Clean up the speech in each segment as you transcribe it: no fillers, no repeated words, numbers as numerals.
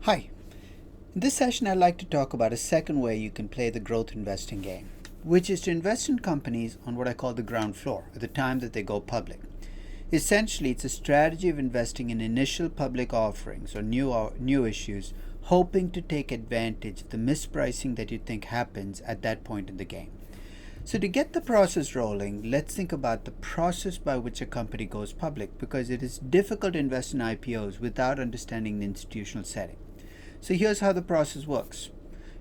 Hi. In this session, I'd like to talk about a second way you can play the growth investing game, which is to invest in companies on what I call the ground floor at the time that they go public. Essentially, it's a strategy of investing in initial public offerings or new issues, hoping to take advantage of the mispricing that you think happens at that point in the game. So, to get the process rolling, let's think about the process by which a company goes public because it is difficult to invest in IPOs without understanding the institutional setting. So here's how the process works.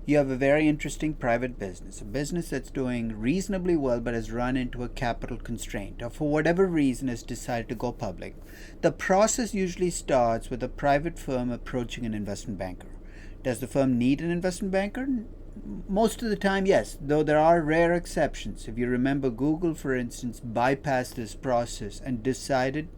You have a very interesting private business, a business that's doing reasonably well but has run into a capital constraint or for whatever reason has decided to go public. The process usually starts with a private firm approaching an investment banker. Does the firm need an investment banker? Most of the time, yes, though there are rare exceptions. If you remember, Google, for instance, bypassed this process and decided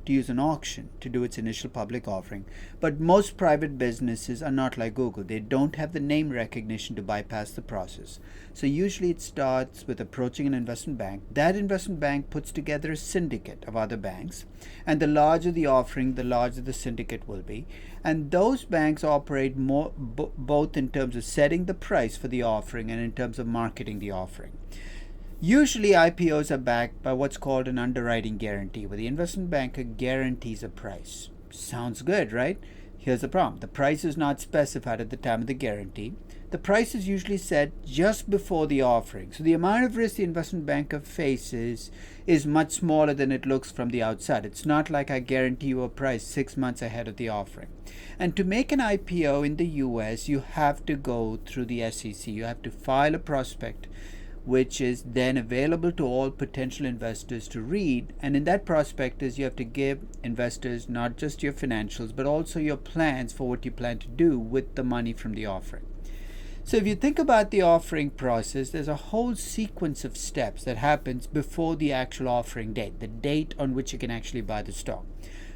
to use an auction to do its initial public offering. But most private businesses are not like Google. They don't have the name recognition to bypass the process. So usually it starts with approaching an investment bank. That investment bank puts together a syndicate of other banks. And the larger the offering, the larger the syndicate will be. And those banks operate both in terms of setting the price for the offering and in terms of marketing the offering. Usually IPOs are backed by what's called an underwriting guarantee, where the investment banker guarantees a price. Sounds good, right? Here's the problem. The price is not specified at the time of the guarantee. The price is usually set just before the offering. So the amount of risk the investment banker faces is much smaller than it looks from the outside. It's not like I guarantee you a price 6 months ahead of the offering. And to make an IPO in the US, you have to go through the SEC. You have to file a prospect, which is then available to all potential investors to read. And in that prospectus, you have to give investors not just your financials, but also your plans for what you plan to do with the money from the offering. So if you think about the offering process, there's a whole sequence of steps that happens before the actual offering date, the date on which you can actually buy the stock.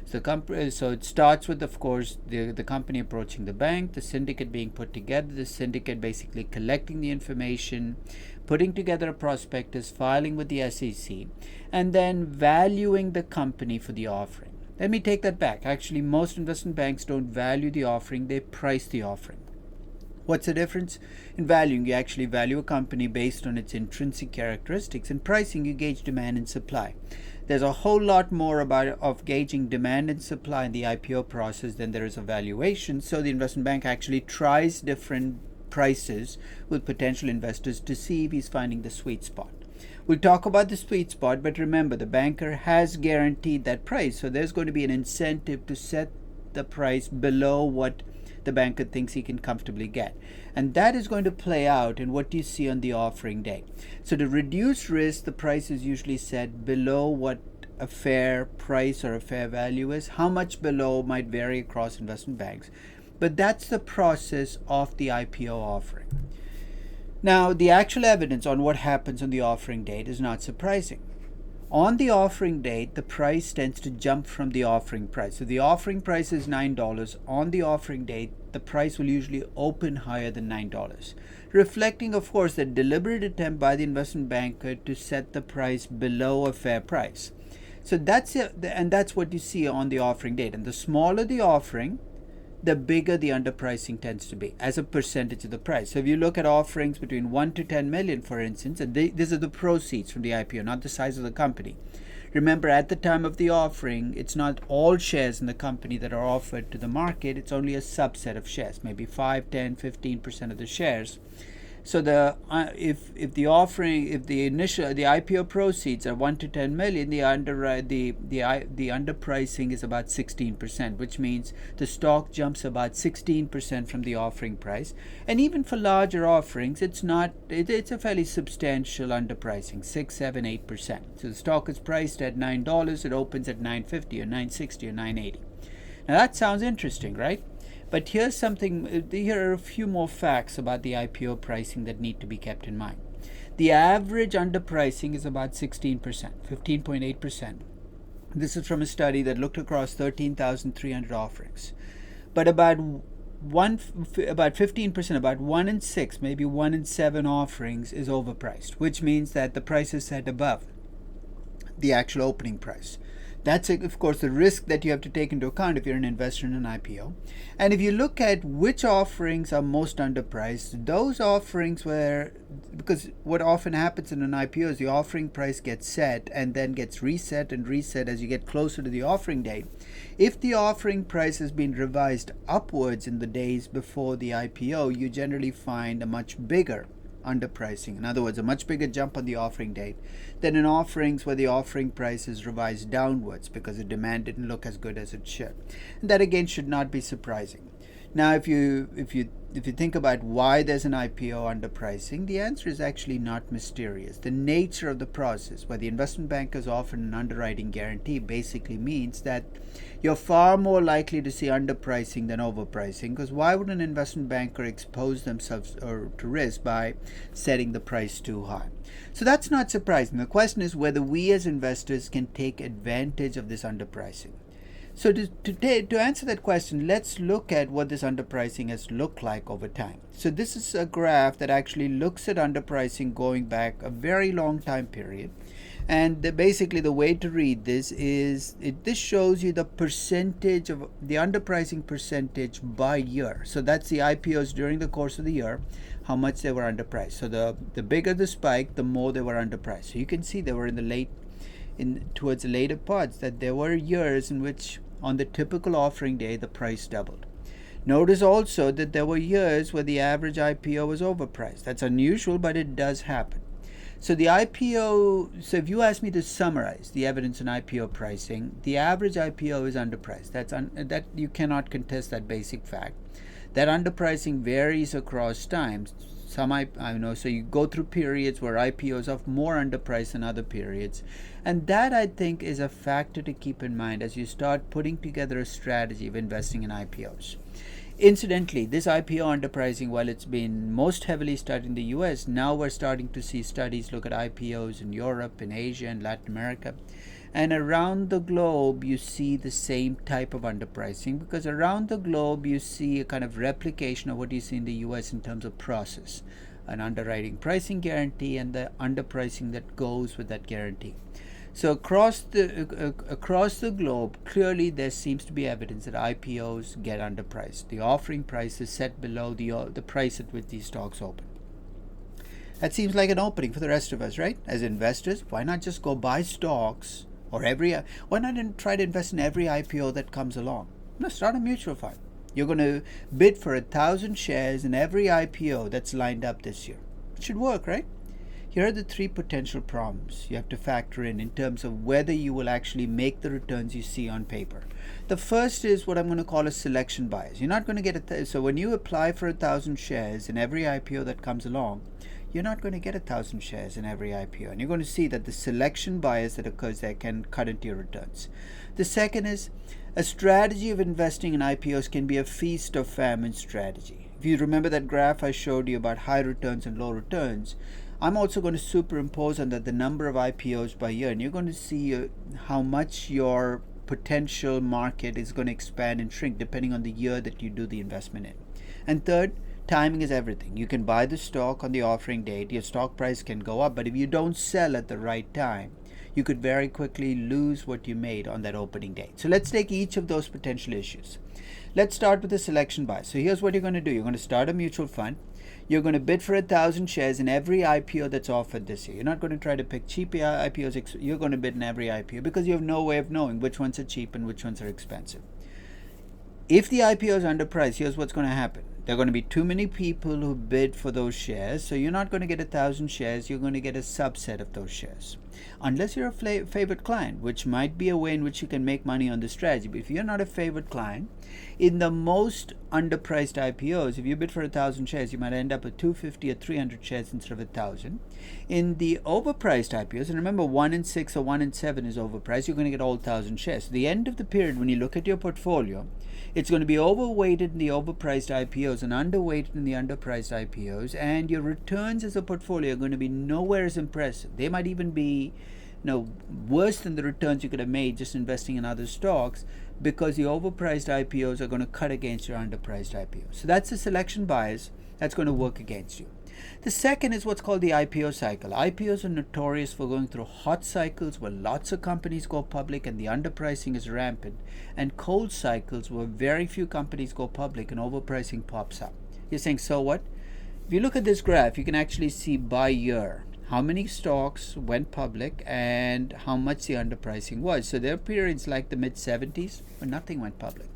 So it starts with, of course, the company approaching the bank, the syndicate being put together, the syndicate basically collecting the information, putting together a prospectus, filing with the SEC, and then valuing the company for the offering. Let me take that back. Actually, most investment banks don't value the offering, they price the offering. What's the difference? In valuing, you actually value a company based on its intrinsic characteristics. In pricing, you gauge demand and supply. There's a whole lot more of gauging demand and supply in the IPO process than there is a valuation. So the investment bank actually tries different prices with potential investors to see if he's finding the sweet spot. We'll talk about the sweet spot, but remember, the banker has guaranteed that price. So there's going to be an incentive to set the price below what the banker thinks he can comfortably get. And that is going to play out in what you see on the offering day. So to reduce risk, the price is usually set below what a fair price or a fair value is. How much below might vary across investment banks. But that's the process of the IPO offering. Now, the actual evidence on what happens on the offering date is not surprising. On the offering date, the price tends to jump from the offering price. So the offering price is $9. On the offering date, the price will usually open higher than $9, reflecting, of course, the deliberate attempt by the investment banker to set the price below a fair price. So that's what you see on the offering date. And the smaller the offering, the bigger the underpricing tends to be as a percentage of the price. So if you look at offerings between 1 to 10 million, for instance, and these are the proceeds from the IPO, not the size of the company. Remember, at the time of the offering, it's not all shares in the company that are offered to the market. It's only a subset of shares, maybe 5, 10, 15% of the shares. So if the IPO proceeds are 1 to 10 million, the underpricing is about 16%, which means the stock jumps about 16% from the offering price. And even for larger offerings, it's a fairly substantial underpricing, 6, 7, 8%. So the stock is priced at $9, it opens at $9.50 or $9.60 or $9.80. Now that sounds interesting, right? But here are a few more facts about the IPO pricing that need to be kept in mind. The average underpricing is about 16%, 15.8%. This is from a study that looked across 13,300 offerings. But about 15%, about 1 in 6, maybe 1 in 7 offerings is overpriced, which means that the price is set above the actual opening price. That's, of course, the risk that you have to take into account if you're an investor in an IPO. And if you look at which offerings are most underpriced, those offerings where, because what often happens in an IPO is the offering price gets set and then gets reset and reset as you get closer to the offering date. If the offering price has been revised upwards in the days before the IPO, you generally find a much bigger underpricing. In other words, a much bigger jump on the offering date than in offerings where the offering price is revised downwards because the demand didn't look as good as it should. And that again should not be surprising. Now, if you think about why there's an IPO underpricing, the answer is actually not mysterious. The nature of the process, where the investment bankers offer an underwriting guarantee, basically means that you're far more likely to see underpricing than overpricing, because why would an investment banker expose themselves to risk by setting the price too high? So that's not surprising. The question is whether we as investors can take advantage of this underpricing. So to answer that question, let's look at what this underpricing has looked like over time. So this is a graph that actually looks at underpricing going back a very long time period. And basically the way to read this is, this shows you the percentage of the underpricing percentage by year. So that's the IPOs during the course of the year, how much they were underpriced. So the bigger the spike, the more they were underpriced. So you can see they were towards the later parts that there were years in which on the typical offering day the price doubled. Notice also that there were years where the average IPO was overpriced. That's unusual, but it does happen. So the IPO, so if you ask me to summarize the evidence in IPO pricing, the average IPO is underpriced. That you cannot contest that basic fact. That underpricing varies across times. I know, so you go through periods where IPOs are more underpriced than other periods. And that, I think, is a factor to keep in mind as you start putting together a strategy of investing in IPOs. Incidentally, this IPO underpricing, while it's been most heavily studied in the US, now we're starting to see studies look at IPOs in Europe, in Asia, and Latin America. And around the globe, you see the same type of underpricing, because around the globe, you see a kind of replication of what you see in the US in terms of process, an underwriting pricing guarantee and the underpricing that goes with that guarantee. So across the globe, clearly there seems to be evidence that IPOs get underpriced. The offering price is set below the price at which these stocks open. That seems like an opening for the rest of us, right? As investors, why not just go buy stocks? Why not try to invest in every IPO that comes along? Start a mutual fund. You're going to bid for 1,000 shares in every IPO that's lined up this year. It should work, right? Here are the three potential problems you have to factor in terms of whether you will actually make the returns you see on paper. The first is what I'm going to call a selection bias. You're not going to get so when you apply for 1,000 shares in every IPO that comes along, you're not going to get 1,000 shares in every IPO. And you're going to see that the selection bias that occurs there can cut into your returns. The second is a strategy of investing in IPOs can be a feast or famine strategy. If you remember that graph I showed you about high returns and low returns, I'm also going to superimpose on that the number of IPOs by year. And you're going to see how much your potential market is going to expand and shrink depending on the year that you do the investment in. And third, timing is everything. You can buy the stock on the offering date. Your stock price can go up, but if you don't sell at the right time, you could very quickly lose what you made on that opening date. So let's take each of those potential issues. Let's start with the selection bias. So here's what you're going to do. You're going to start a mutual fund. You're going to bid for 1,000 shares in every IPO that's offered this year. You're not going to try to pick cheap IPOs. You're going to bid in every IPO because you have no way of knowing which ones are cheap and which ones are expensive. If the IPO is underpriced, here's what's going to happen. There are going to be too many people who bid for those shares, so you're not going to get 1,000 shares. You're going to get a subset of those shares. Unless you're a favorite client, which might be a way in which you can make money on the strategy. But if you're not a favorite client, in the most underpriced IPOs, if you bid for 1,000 shares, you might end up with 250 or 300 shares instead of 1,000. In the overpriced IPOs, and remember 1 in 6 or 1 in 7 is overpriced, you're going to get all 1,000 shares. So the end of the period, when you look at your portfolio, it's going to be overweighted in the overpriced IPOs and underweighted in the underpriced IPOs, and your returns as a portfolio are going to be nowhere as impressive. They might even be worse than the returns you could have made just investing in other stocks, because the overpriced IPOs are going to cut against your underpriced IPOs. So that's a selection bias that's going to work against you. The second is what's called the IPO cycle. IPOs are notorious for going through hot cycles where lots of companies go public and the underpricing is rampant, and cold cycles where very few companies go public and overpricing pops up. You're saying, so what? If you look at this graph, you can actually see by year how many stocks went public and how much the underpricing was. So there are periods like the mid-70s where nothing went public.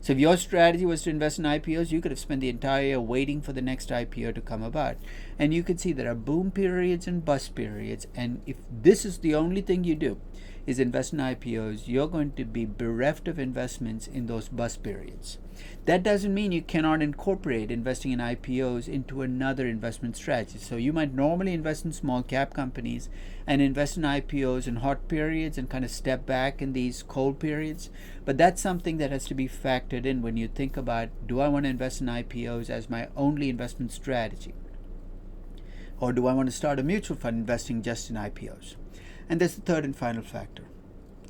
So if your strategy was to invest in IPOs, you could have spent the entire year waiting for the next IPO to come about. And you can see there are boom periods and bust periods. And if this is the only thing you do is invest in IPOs, you're going to be bereft of investments in those bust periods. That doesn't mean you cannot incorporate investing in IPOs into another investment strategy. So you might normally invest in small cap companies and invest in IPOs in hot periods and kind of step back in these cold periods. But that's something that has to be factored in when you think about, do I want to invest in IPOs as my only investment strategy? Or do I want to start a mutual fund investing just in IPOs? And there's the third and final factor.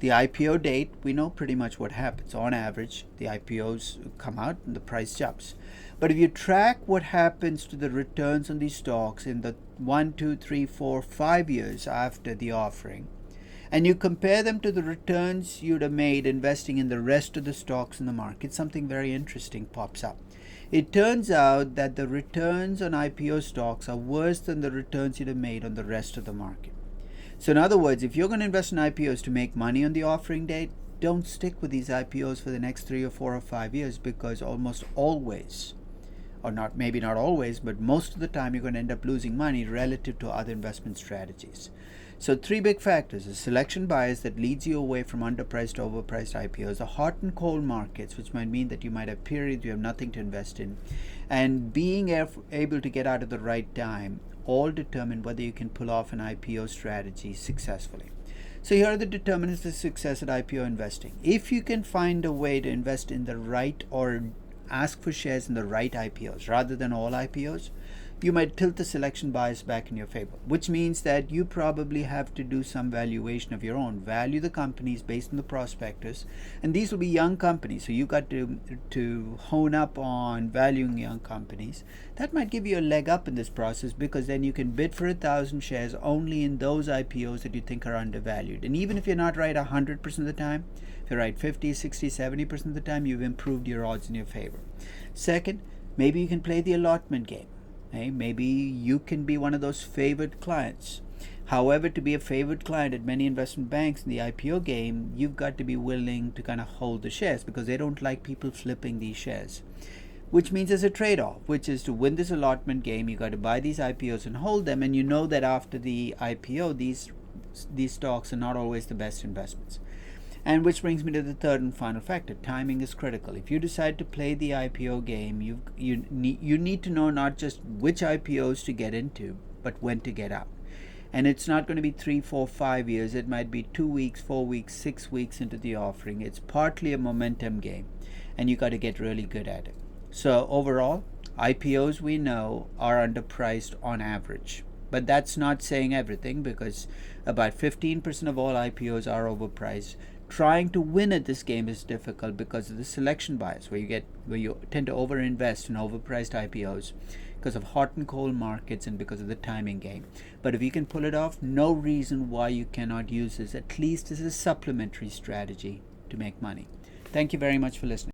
The IPO date, we know pretty much what happens. On average, the IPOs come out and the price jumps. But if you track what happens to the returns on these stocks in the 1, 2, 3, 4, 5 years after the offering, and you compare them to the returns you'd have made investing in the rest of the stocks in the market, something very interesting pops up. It turns out that the returns on IPO stocks are worse than the returns you'd have made on the rest of the market. So in other words, if you're going to invest in IPOs to make money on the offering date, don't stick with these IPOs for the next 3 or 4 or 5 years, because almost always, or not, maybe not always, but most of the time you're going to end up losing money relative to other investment strategies. So 3 big factors: a selection bias that leads you away from underpriced, overpriced IPOs, the hot and cold markets, which might mean that you might have periods you have nothing to invest in, and being able to get out at the right time, all determine whether you can pull off an IPO strategy successfully. So here are the determinants of success at IPO investing. If you can find a way to invest in the right, or ask for shares in the right IPOs rather than all IPOs, you might tilt the selection bias back in your favor, which means that you probably have to do some valuation of your own. Value the companies based on the prospectus, and these will be young companies, so you got to hone up on valuing young companies. That might give you a leg up in this process, because then you can bid for 1,000 shares only in those IPOs that you think are undervalued. And even if you're not right 100% of the time, if you're right 50, 60, 70% of the time, you've improved your odds in your favor. Second, maybe you can play the allotment game. Hey, maybe you can be one of those favored clients. However, to be a favored client at many investment banks in the IPO game, you've got to be willing to kind of hold the shares, because they don't like people flipping these shares. Which means there's a trade-off, which is to win this allotment game, you got to buy these IPOs and hold them, and you know that after the IPO, these stocks are not always the best investments. And which brings me to the third and final factor: timing is critical. If you decide to play the IPO game, you need to know not just which IPOs to get into, but when to get out. And it's not going to be 3, 4, 5 years. It might be 2 weeks, 4 weeks, 6 weeks into the offering. It's partly a momentum game, and you got to get really good at it. So overall, IPOs, we know, are underpriced on average. But that's not saying everything, because about 15% of all IPOs are overpriced. Trying to win at this game is difficult because of the selection bias, where you tend to overinvest in overpriced IPOs because of hot and cold markets and because of the timing game. But if you can pull it off, no reason why you cannot use this, at least as a supplementary strategy, to make money. Thank you very much for listening.